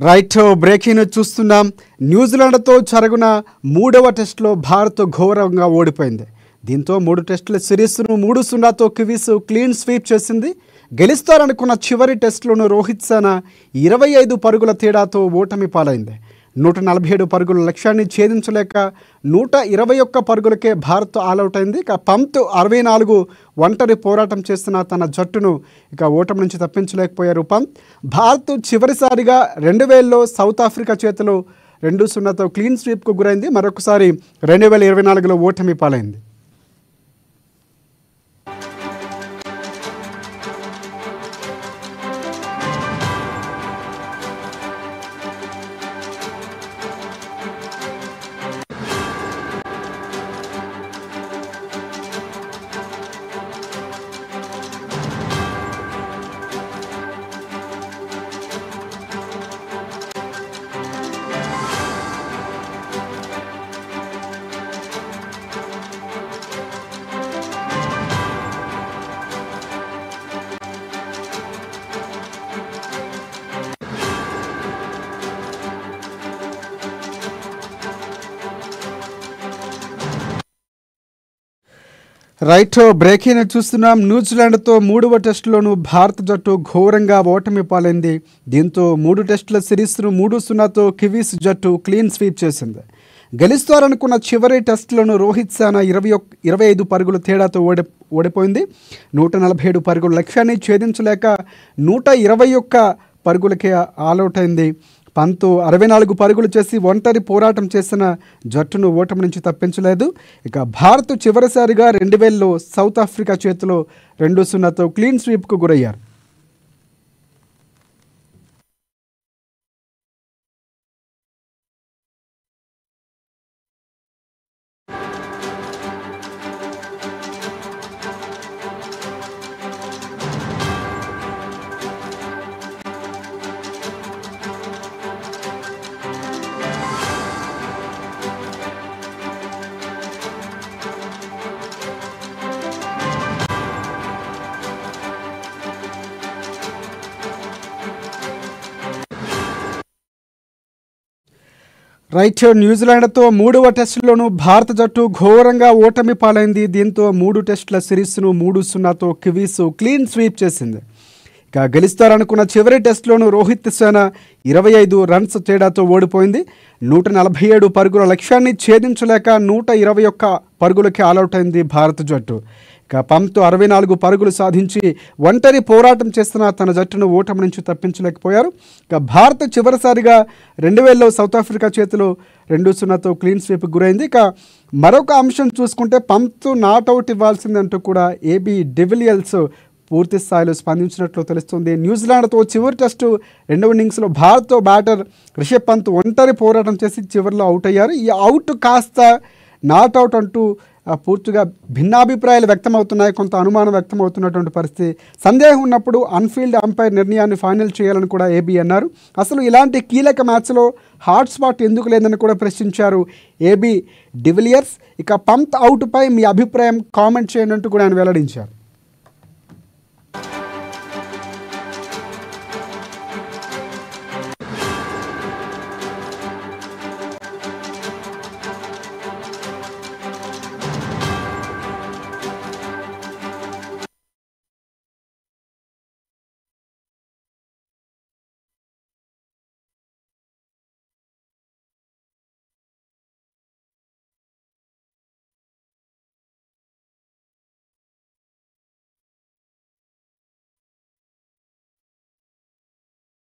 Right breaking చూస్తున్నాం. న్యూజిలాండ్తో జరుగున మూడవ టెస్టులో భారత్ ఘోరంగా ఓడిపోయింది. దీంతో 3 టెస్టుల సిరీస్ను 3-0తో కివీస్ క్లీన్ స్వీప్ చేసింది. గెలుస్తారనుకున్న చివరి టెస్టులోనూ రోహిత్ సేన 25 పరుగుల తేడాతో ఓటమి పాలైంది. 147 పరుగుల లక్ష్యాన్ని ఛేదించలేక 121 పరుగులకే భారత్ ఆల్అవుట్ అయింది. ఇక పంత్ 64 ఒంటరి పోరాటం చేస్తున్న తన జట్టును ఓటమి నుంచి తప్పించలేకపోయారు పంత్. భారత్ చివరిసారిగా 2000లో సౌత్ ఆఫ్రికా చేతిలో 2-0తో క్లీన్ స్వీప్కు గురైంది. మరొకసారి 2024లో ఓటమి పాలైంది. రైట్ బ్రేకింగ్ చూస్తున్నాం. న్యూజిలాండ్తో 3వ టెస్టులోనూ భారత జట్టు ఘోరంగా ఓటమి పాలైంది. దీంతో 3 టెస్టుల సిరీస్ను 3-0తో కివీస్ జట్టు క్లీన్ స్వీప్ చేసింది. గెలుస్తారనుకున్న చివరి టెస్టులోనూ రోహిత్ సేన 25 పరుగుల తేడాతో ఓడిపోయింది. 147 పరుగుల లక్ష్యాన్ని ఛేదించలేక 121 పరుగులకే ఆల్అవుట్ అయింది. పంత్ 64 పరుగులు చేసి ఒంటరి పోరాటం చేసిన జట్టును ఓటమి నుంచి తప్పించలేదు. ఇక భారత్ చివరిసారిగా 2000లో సౌత్ ఆఫ్రికా చేతిలో 2-0తో క్లీన్ స్వీప్కు గురయ్యారు. రైట్ న్యూజిలాండ్తో 3వ టెస్టులోనూ భారత జట్టు ఘోరంగా ఓటమి పాలైంది. దీంతో 3 టెస్టుల సిరీస్ను 3-0తో కివీస్ క్లీన్ స్వీప్ చేసింది. ఇక గెలుస్తారనుకున్న చివరి టెస్టులోనూ రోహిత్ సేన 25 రన్స్ తేడాతో ఓడిపోయింది. 147 పరుగుల లక్ష్యాన్ని ఛేదించలేక 121 పరుగులకి ఆల్అవుట్ అయింది భారత జట్టు. ఇక పంత్ 64 పరుగులు సాధించి ఒంటరి పోరాటం చేస్తున్న తన జట్టును ఓటమి నుంచి తప్పించలేకపోయారు. ఇక భారత్ చివరిసారిగా 2000లో సౌత్ ఆఫ్రికా చేతిలో 2-0తో క్లీన్ స్వీప్కి గురైంది. ఇక మరొక అంశం చూసుకుంటే పంత్ నాట్అవుట్ ఇవ్వాల్సిందంటూ కూడా ఏబీ డివిలియర్స్ పూర్తి స్థాయిలో స్పందించినట్లు తెలుస్తుంది. న్యూజిలాండ్తో చివరి టెస్టు 2వ ఇన్నింగ్స్లో భారత్ బ్యాటర్ రిషబ్ పంత్ ఒంటరి పోరాటం చేసి చివరిలో అవుట్ అయ్యారు. ఈ అవుట్ కాస్త నాట్అవుట్ అంటూ పూర్తిగా భిన్నాభిప్రాయాలు వ్యక్తమవుతున్నాయి. కొంత అనుమానం వ్యక్తమవుతున్నటువంటి పరిస్థితి. సందేహం ఉన్నప్పుడు అన్ఫీల్డ్ అంపైర్ నిర్ణయాన్ని ఫైనల్ చేయాలని కూడా ఏబీ అన్నారు. అసలు ఇలాంటి కీలక మ్యాచ్లో హాట్ స్పాట్ ఎందుకు లేదని కూడా ప్రశ్నించారు ఏబీ డివిలియర్స్. ఇక పంత్ అవుట్పై మీ అభిప్రాయం కామెంట్ చేయండి అంటూ కూడా ఆయన వెల్లడించారు.